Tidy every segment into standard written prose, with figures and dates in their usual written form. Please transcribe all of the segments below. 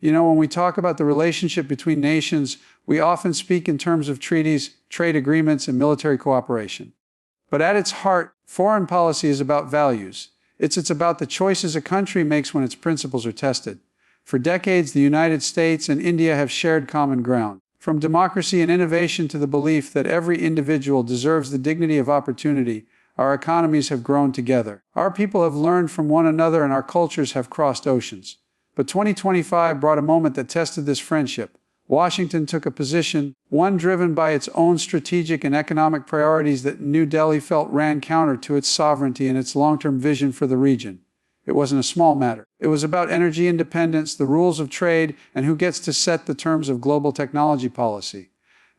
When we talk about the relationship between nations, we often speak in terms of treaties, trade agreements, and military cooperation. But at its heart, foreign policy is about values. It's about the choices a country makes when its principles are tested. For decades, the United States and India have shared common ground. From democracy and innovation to the belief that every individual deserves the dignity of opportunity, our economies have grown together. Our people have learned from one another and our cultures have crossed oceans. But 2025 brought a moment that tested this friendship. Washington took a position, one driven by its own strategic and economic priorities that New Delhi felt ran counter to its sovereignty and its long-term vision for the region. It wasn't a small matter. It was about energy independence, the rules of trade, and who gets to set the terms of global technology policy.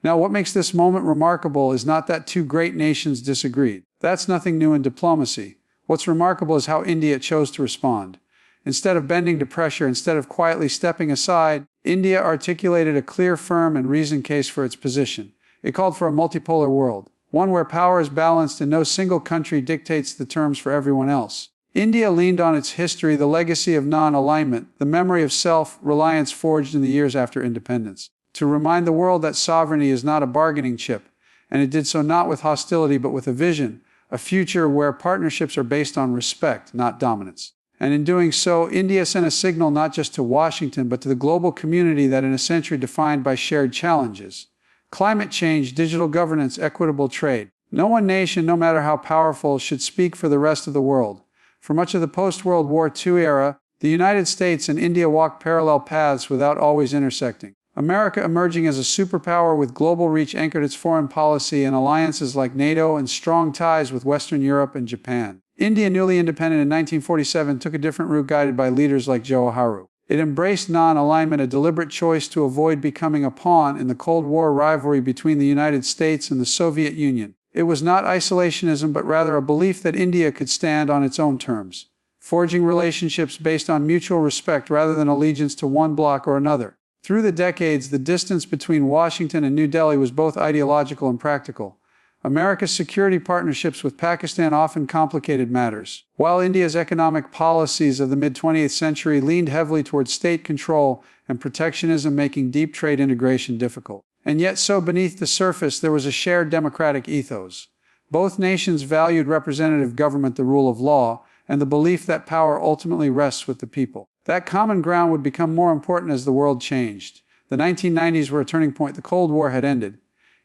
Now, what makes this moment remarkable is not that two great nations disagreed. That's nothing new in diplomacy. What's remarkable is how India chose to respond. Instead of bending to pressure, instead of quietly stepping aside, India articulated a clear, firm, and reasoned case for its position. It called for a multipolar world, one where power is balanced and no single country dictates the terms for everyone else. India leaned on its history, the legacy of non-alignment, the memory of self-reliance forged in the years after independence, to remind the world that sovereignty is not a bargaining chip, and it did so not with hostility but with a vision, a future where partnerships are based on respect, not dominance. And in doing so, India sent a signal not just to Washington, but to the global community that in a century defined by shared challenges. Climate change, digital governance, equitable trade. No one nation, no matter how powerful, should speak for the rest of the world. For much of the post-World War II era, the United States and India walked parallel paths without always intersecting. America, emerging as a superpower with global reach, anchored its foreign policy in alliances like NATO and strong ties with Western Europe and Japan. India, newly independent in 1947, took a different route, guided by leaders like Jawaharlal. It embraced non-alignment, a deliberate choice to avoid becoming a pawn in the Cold War rivalry between the United States and the Soviet Union. It was not isolationism, but rather a belief that India could stand on its own terms, forging relationships based on mutual respect rather than allegiance to one bloc or another. Through the decades, the distance between Washington and New Delhi was both ideological and practical. America's security partnerships with Pakistan often complicated matters, while India's economic policies of the mid-20th century leaned heavily towards state control and protectionism, making deep trade integration difficult. And yet, so beneath the surface, there was a shared democratic ethos. Both nations valued representative government, the rule of law, and the belief that power ultimately rests with the people. That common ground would become more important as the world changed. The 1990s were a turning point. The Cold War had ended.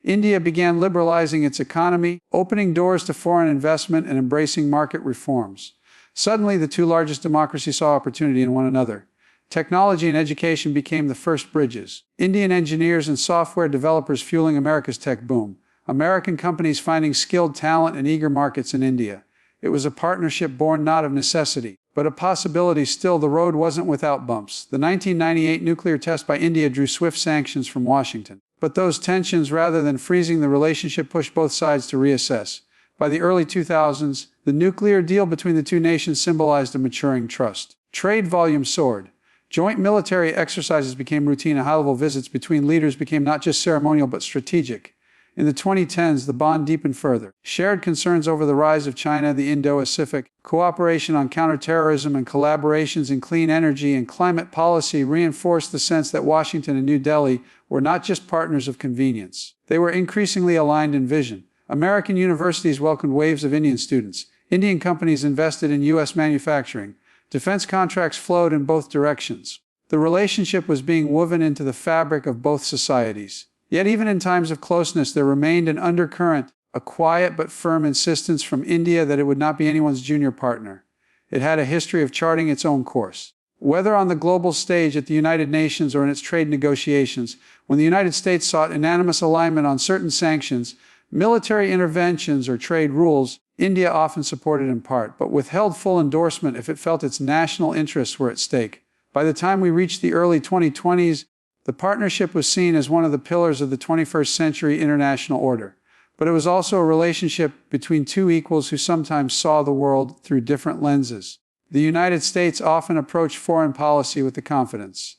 India began liberalizing its economy, opening doors to foreign investment and embracing market reforms. Suddenly, the two largest democracies saw opportunity in one another. Technology and education became the first bridges. Indian engineers and software developers fueling America's tech boom. American companies finding skilled talent and eager markets in India. It was a partnership born not of necessity, but a possibility. Still, the road wasn't without bumps. The 1998 nuclear test by India drew swift sanctions from Washington. But those tensions, rather than freezing the relationship, pushed both sides to reassess. By the early 2000s, the nuclear deal between the two nations symbolized a maturing trust. Trade volume soared. Joint military exercises became routine, and high-level visits between leaders became not just ceremonial but strategic. In the 2010s, the bond deepened further. Shared concerns over the rise of China, the Indo-Pacific, cooperation on counterterrorism, and collaborations in clean energy and climate policy reinforced the sense that Washington and New Delhi were not just partners of convenience. They were increasingly aligned in vision. American universities welcomed waves of Indian students. Indian companies invested in U.S. manufacturing. Defense contracts flowed in both directions. The relationship was being woven into the fabric of both societies. Yet even in times of closeness, there remained an undercurrent, a quiet but firm insistence from India that it would not be anyone's junior partner. It had a history of charting its own course. Whether on the global stage at the United Nations or in its trade negotiations, when the United States sought unanimous alignment on certain sanctions, military interventions, or trade rules, India often supported in part, but withheld full endorsement if it felt its national interests were at stake. By the time we reached the early 2020s, the partnership was seen as one of the pillars of the 21st century international order. But it was also a relationship between two equals who sometimes saw the world through different lenses. The United States often approached foreign policy with the confidence,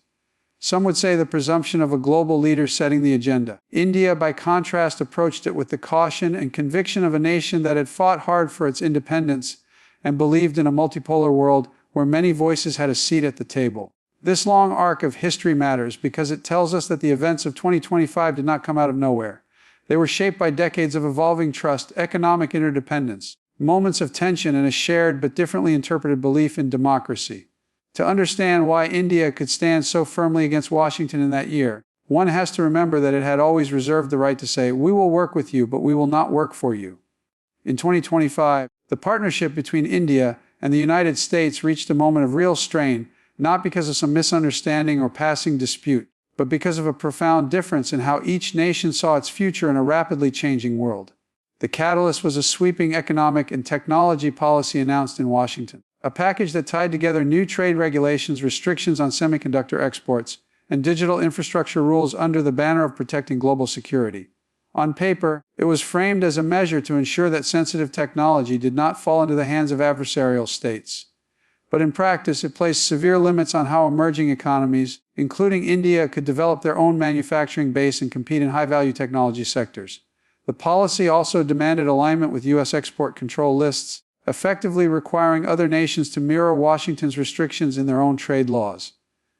some would say the presumption, of a global leader setting the agenda. India, by contrast, approached it with the caution and conviction of a nation that had fought hard for its independence and believed in a multipolar world where many voices had a seat at the table. This long arc of history matters because it tells us that the events of 2025 did not come out of nowhere. They were shaped by decades of evolving trust, economic interdependence, moments of tension, and a shared but differently interpreted belief in democracy. To understand why India could stand so firmly against Washington in that year, one has to remember that it had always reserved the right to say, "We will work with you, but we will not work for you." In 2025, the partnership between India and the United States reached a moment of real strain, not because of some misunderstanding or passing dispute, but because of a profound difference in how each nation saw its future in a rapidly changing world. The catalyst was a sweeping economic and technology policy announced in Washington, a package that tied together new trade regulations, restrictions on semiconductor exports, and digital infrastructure rules under the banner of protecting global security. On paper, it was framed as a measure to ensure that sensitive technology did not fall into the hands of adversarial states. But in practice, it placed severe limits on how emerging economies, including India, could develop their own manufacturing base and compete in high-value technology sectors. The policy also demanded alignment with U.S. export control lists, effectively requiring other nations to mirror Washington's restrictions in their own trade laws.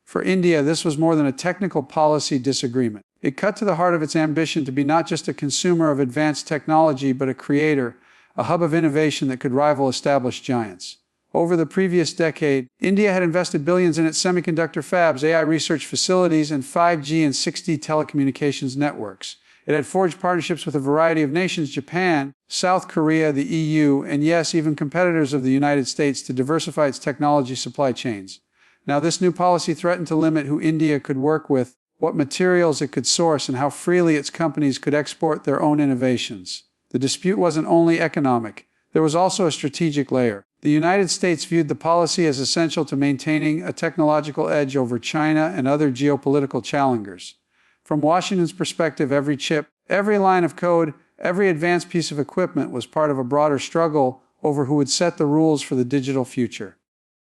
For India, this was more than a technical policy disagreement. It cut to the heart of its ambition to be not just a consumer of advanced technology, but a creator, a hub of innovation that could rival established giants. Over the previous decade, India had invested billions in its semiconductor fabs, AI research facilities, and 5G and 6G telecommunications networks. It had forged partnerships with a variety of nations, Japan, South Korea, the EU, and yes, even competitors of the United States, to diversify its technology supply chains. Now, this new policy threatened to limit who India could work with, what materials it could source, and how freely its companies could export their own innovations. The dispute wasn't only economic. There was also a strategic layer. The United States viewed the policy as essential to maintaining a technological edge over China and other geopolitical challengers. From Washington's perspective, every chip, every line of code, every advanced piece of equipment was part of a broader struggle over who would set the rules for the digital future.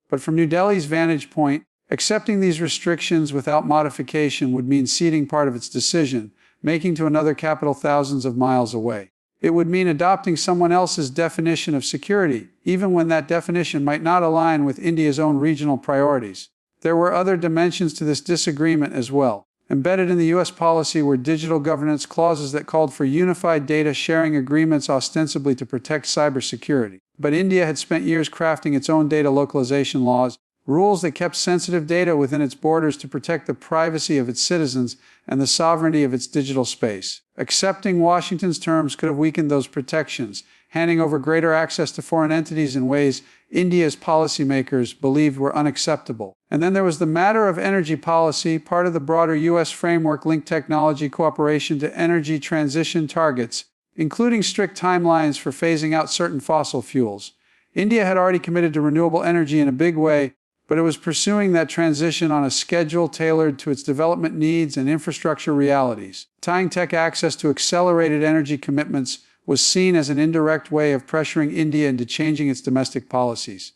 But from New Delhi's vantage point, accepting these restrictions without modification would mean ceding part of its decision, making to another capital thousands of miles away. It would mean adopting someone else's definition of security, even when that definition might not align with India's own regional priorities. There were other dimensions to this disagreement as well. Embedded in the U.S. policy were digital governance clauses that called for unified data sharing agreements ostensibly to protect cybersecurity. But India had spent years crafting its own data localization laws, rules that kept sensitive data within its borders to protect the privacy of its citizens and the sovereignty of its digital space. Accepting Washington's terms could have weakened those protections, handing over greater access to foreign entities in ways India's policymakers believed were unacceptable. And then there was the matter of energy policy, part of the broader U.S. framework linked technology cooperation to energy transition targets, including strict timelines for phasing out certain fossil fuels. India had already committed to renewable energy in a big way, but it was pursuing that transition on a schedule tailored to its development needs and infrastructure realities. Tying tech access to accelerated energy commitments was seen as an indirect way of pressuring India into changing its domestic policies.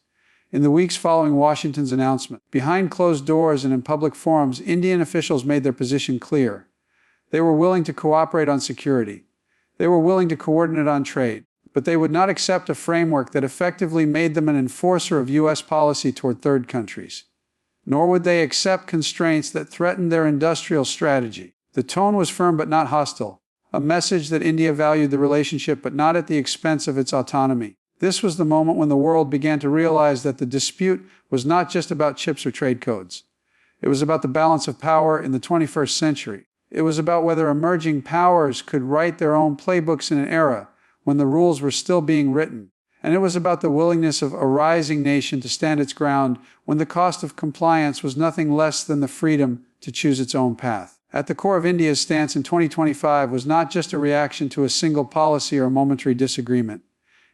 In the weeks following Washington's announcement, behind closed doors and in public forums, Indian officials made their position clear. They were willing to cooperate on security. They were willing to coordinate on trade. But they would not accept a framework that effectively made them an enforcer of U.S. policy toward third countries. Nor would they accept constraints that threatened their industrial strategy. The tone was firm but not hostile, a message that India valued the relationship but not at the expense of its autonomy. This was the moment when the world began to realize that the dispute was not just about chips or trade codes. It was about the balance of power in the 21st century. It was about whether emerging powers could write their own playbooks in an era when the rules were still being written. And it was about the willingness of a rising nation to stand its ground when the cost of compliance was nothing less than the freedom to choose its own path. At the core of India's stance in 2025 was not just a reaction to a single policy or a momentary disagreement.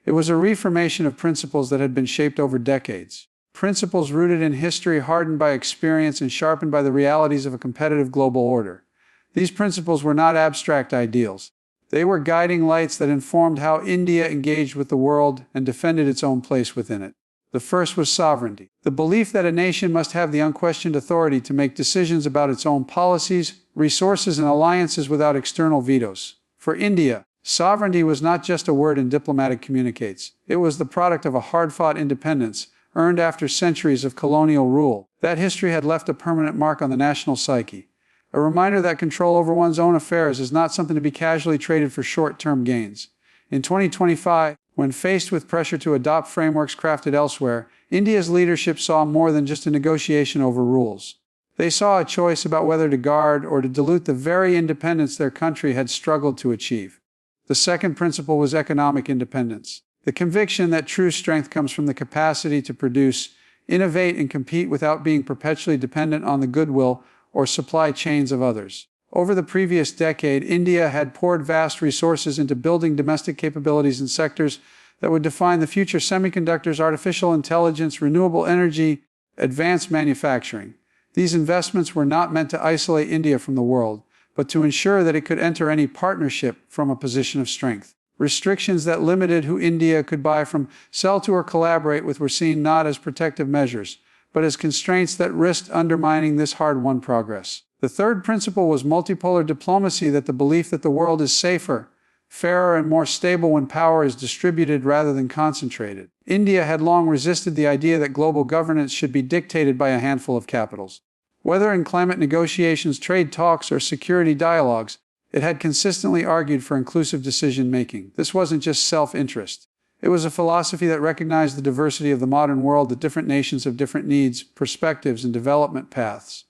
It was a reaffirmation of principles that had been shaped over decades. Principles rooted in history, hardened by experience, and sharpened by the realities of a competitive global order. These principles were not abstract ideals. They were guiding lights that informed how India engaged with the world and defended its own place within it. The first was sovereignty, the belief that a nation must have the unquestioned authority to make decisions about its own policies, resources, and alliances without external vetoes. For India, sovereignty was not just a word in diplomatic communiques. It was the product of a hard-fought independence, earned after centuries of colonial rule. That history had left a permanent mark on the national psyche, a reminder that control over one's own affairs is not something to be casually traded for short-term gains. In 2025, when faced with pressure to adopt frameworks crafted elsewhere, India's leadership saw more than just a negotiation over rules. They saw a choice about whether to guard or to dilute the very independence their country had struggled to achieve. The second principle was economic independence, the conviction that true strength comes from the capacity to produce, innovate, and compete without being perpetually dependent on the goodwill or supply chains of others. Over the previous decade, India had poured vast resources into building domestic capabilities in sectors that would define the future: semiconductors, artificial intelligence, renewable energy, advanced manufacturing. These investments were not meant to isolate India from the world, but to ensure that it could enter any partnership from a position of strength. Restrictions that limited who India could buy from, sell to, or collaborate with were seen not as protective measures, but as constraints that risked undermining this hard-won progress. The third principle was multipolar diplomacy, that the belief that the world is safer, fairer, and more stable when power is distributed rather than concentrated. India had long resisted the idea that global governance should be dictated by a handful of capitals. Whether in climate negotiations, trade talks, or security dialogues, it had consistently argued for inclusive decision-making. This wasn't just self-interest. It was a philosophy that recognized the diversity of the modern world, that different nations have different needs, perspectives, and development paths.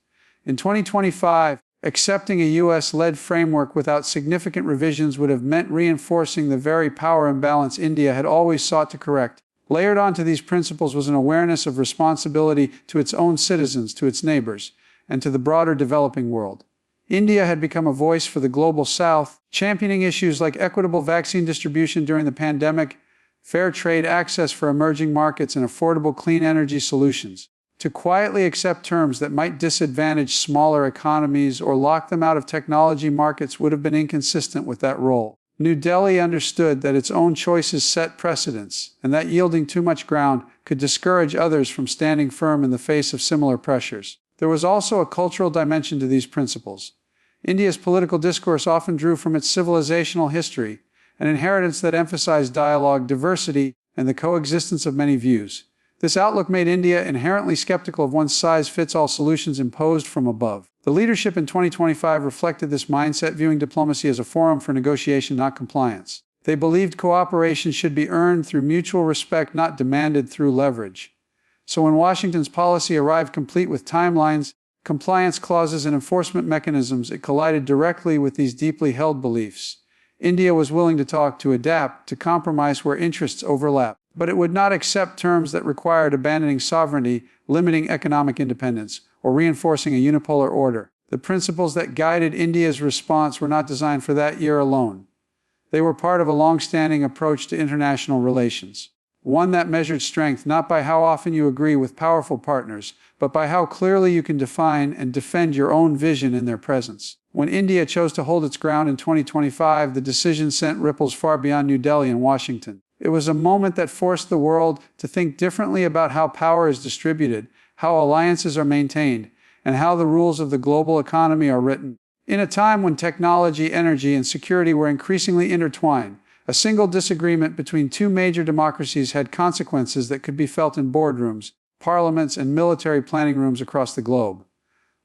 In 2025, accepting a U.S.-led framework without significant revisions would have meant reinforcing the very power imbalance India had always sought to correct. Layered onto these principles was an awareness of responsibility to its own citizens, to its neighbors, and to the broader developing world. India had become a voice for the global South, championing issues like equitable vaccine distribution during the pandemic, fair trade access for emerging markets, and affordable clean energy solutions. To quietly accept terms that might disadvantage smaller economies or lock them out of technology markets would have been inconsistent with that role. New Delhi understood that its own choices set precedents, and that yielding too much ground could discourage others from standing firm in the face of similar pressures. There was also a cultural dimension to these principles. India's political discourse often drew from its civilizational history, an inheritance that emphasized dialogue, diversity, and the coexistence of many views. This outlook made India inherently skeptical of one-size-fits-all solutions imposed from above. The leadership in 2025 reflected this mindset, viewing diplomacy as a forum for negotiation, not compliance. They believed cooperation should be earned through mutual respect, not demanded through leverage. So when Washington's policy arrived complete with timelines, compliance clauses, and enforcement mechanisms, it collided directly with these deeply held beliefs. India was willing to talk, to adapt, to compromise where interests overlap, but it would not accept terms that required abandoning sovereignty, limiting economic independence, or reinforcing a unipolar order. The principles that guided India's response were not designed for that year alone. They were part of a long-standing approach to international relations. One that measured strength not by how often you agree with powerful partners, but by how clearly you can define and defend your own vision in their presence. When India chose to hold its ground in 2025, the decision sent ripples far beyond New Delhi and Washington. It was a moment that forced the world to think differently about how power is distributed, how alliances are maintained, and how the rules of the global economy are written. In a time when technology, energy, and security were increasingly intertwined, a single disagreement between two major democracies had consequences that could be felt in boardrooms, parliaments, and military planning rooms across the globe.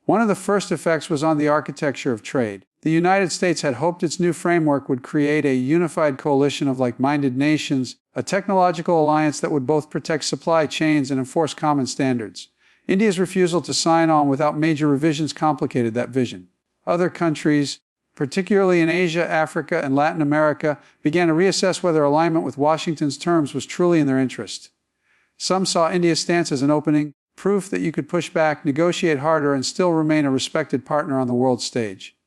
One of the first effects was on the architecture of trade. The United States had hoped its new framework would create a unified coalition of like-minded nations, a technological alliance that would both protect supply chains and enforce common standards. India's refusal to sign on without major revisions complicated that vision. Other countries, particularly in Asia, Africa, and Latin America, began to reassess whether alignment with Washington's terms was truly in their interest. Some saw India's stance as an opening, proof that you could push back, negotiate harder, and still remain a respected partner on the world stage.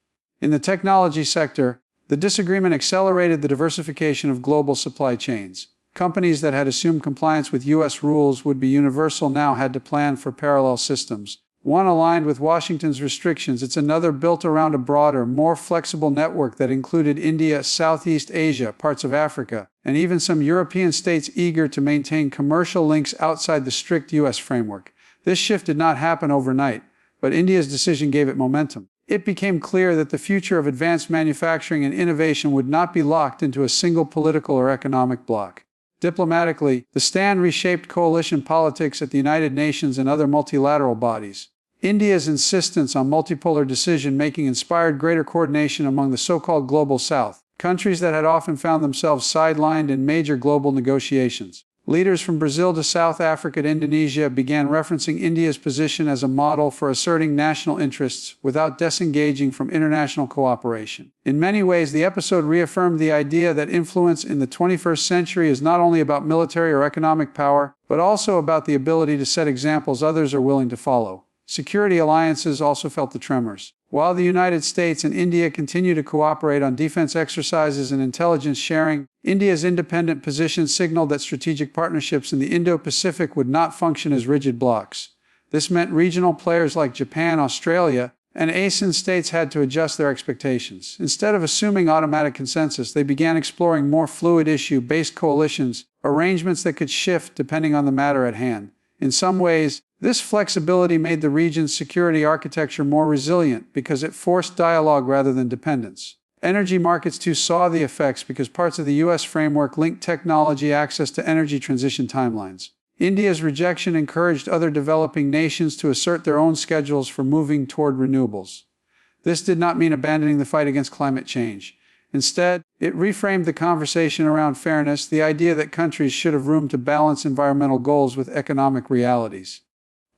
In the technology sector, the disagreement accelerated the diversification of global supply chains. Companies that had assumed compliance with U.S. rules would be universal now had to plan for parallel systems. One aligned with Washington's restrictions, it's another built around a broader, more flexible network that included India, Southeast Asia, parts of Africa, and even some European states eager to maintain commercial links outside the strict U.S. framework. This shift did not happen overnight, but India's decision gave it momentum. It became clear that the future of advanced manufacturing and innovation would not be locked into a single political or economic bloc. Diplomatically, the stand reshaped coalition politics at the United Nations and other multilateral bodies. India's insistence on multipolar decision-making inspired greater coordination among the so-called Global South, countries that had often found themselves sidelined in major global negotiations. Leaders from Brazil to South Africa to Indonesia began referencing India's position as a model for asserting national interests without disengaging from international cooperation. In many ways, the episode reaffirmed the idea that influence in the 21st century is not only about military or economic power, but also about the ability to set examples others are willing to follow. Security alliances also felt the tremors. While the United States and India continue to cooperate on defense exercises and intelligence sharing, India's independent position signaled that strategic partnerships in the Indo-Pacific would not function as rigid blocs. This meant regional players like Japan, Australia, and ASEAN states had to adjust their expectations. Instead of assuming automatic consensus, they began exploring more fluid issue-based coalitions, arrangements that could shift depending on the matter at hand. In some ways, this flexibility made the region's security architecture more resilient because it forced dialogue rather than dependence. Energy markets too saw the effects because parts of the U.S. framework linked technology access to energy transition timelines. India's rejection encouraged other developing nations to assert their own schedules for moving toward renewables. This did not mean abandoning the fight against climate change. Instead, it reframed the conversation around fairness, the idea that countries should have room to balance environmental goals with economic realities.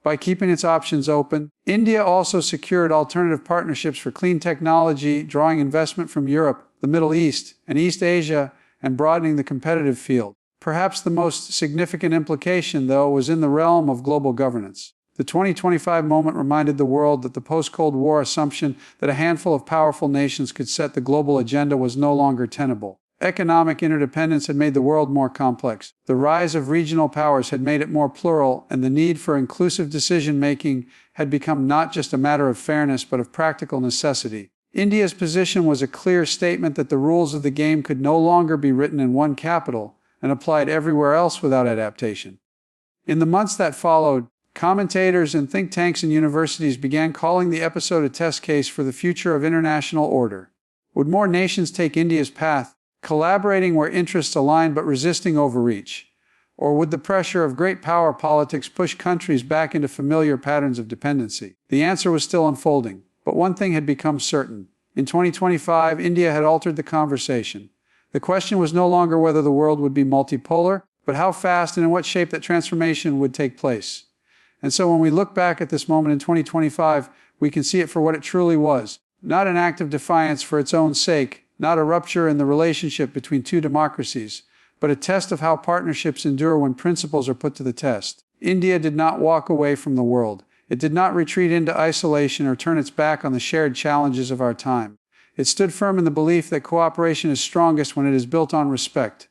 By keeping its options open, India also secured alternative partnerships for clean technology, drawing investment from Europe, the Middle East, and East Asia, and broadening the competitive field. Perhaps the most significant implication, though, was in the realm of global governance. The 2025 moment reminded the world that the post-Cold War assumption that a handful of powerful nations could set the global agenda was no longer tenable. Economic interdependence had made the world more complex. The rise of regional powers had made it more plural, and the need for inclusive decision-making had become not just a matter of fairness but of practical necessity. India's position was a clear statement that the rules of the game could no longer be written in one capital and applied everywhere else without adaptation. In the months that followed, commentators and think tanks and universities began calling the episode a test case for the future of international order. Would more nations take India's path, collaborating where interests aligned but resisting overreach? Or would the pressure of great power politics push countries back into familiar patterns of dependency? The answer was still unfolding, but one thing had become certain. In 2025, India had altered the conversation. The question was no longer whether the world would be multipolar, but how fast and in what shape that transformation would take place. And so when we look back at this moment in 2025, we can see it for what it truly was. Not an act of defiance for its own sake, not a rupture in the relationship between two democracies, but a test of how partnerships endure when principles are put to the test. India did not walk away from the world. It did not retreat into isolation or turn its back on the shared challenges of our time. It stood firm in the belief that cooperation is strongest when it is built on respect,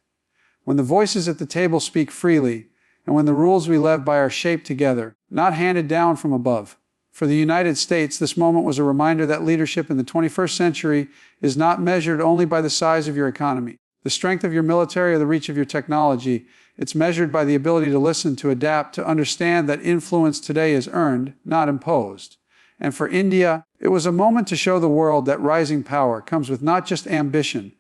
when the voices at the table speak freely, and when the rules we live by are shaped together, not handed down from above. For the United States, this moment was a reminder that leadership in the 21st century is not measured only by the size of your economy, the strength of your military, or the reach of your technology. It's measured by the ability to listen, to adapt, to understand that influence today is earned, not imposed. And for India, it was a moment to show the world that rising power comes with not just ambition,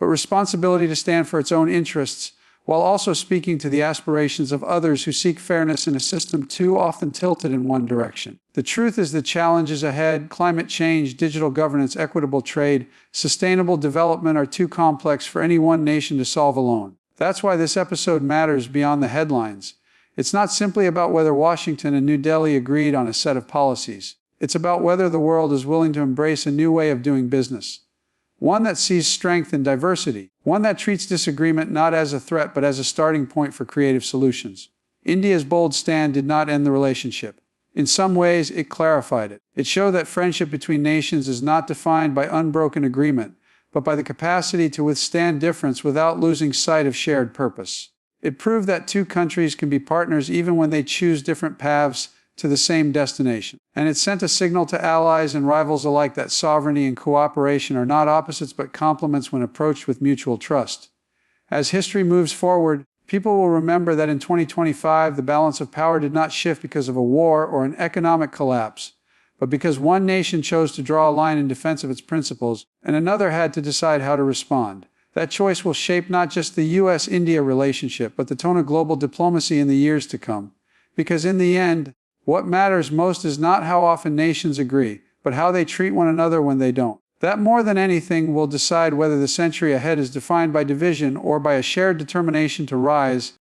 but responsibility to stand for its own interests, while also speaking to the aspirations of others who seek fairness in a system too often tilted in one direction. The truth is the challenges ahead, climate change, digital governance, equitable trade, sustainable development, are too complex for any one nation to solve alone. That's why this episode matters beyond the headlines. It's not simply about whether Washington and New Delhi agreed on a set of policies. It's about whether the world is willing to embrace a new way of doing business. One that sees strength in diversity. One that treats disagreement not as a threat but as a starting point for creative solutions. India's bold stand did not end the relationship. In some ways, it clarified it. It showed that friendship between nations is not defined by unbroken agreement, but by the capacity to withstand difference without losing sight of shared purpose. It proved that two countries can be partners even when they choose different paths to the same destination. And it sent a signal to allies and rivals alike that sovereignty and cooperation are not opposites but complements when approached with mutual trust. As history moves forward, people will remember that in 2025, the balance of power did not shift because of a war or an economic collapse, but because one nation chose to draw a line in defense of its principles, and another had to decide how to respond. That choice will shape not just the US-India relationship, but the tone of global diplomacy in the years to come. Because in the end, what matters most is not how often nations agree, but how they treat one another when they don't. That more than anything will decide whether the century ahead is defined by division or by a shared determination to rise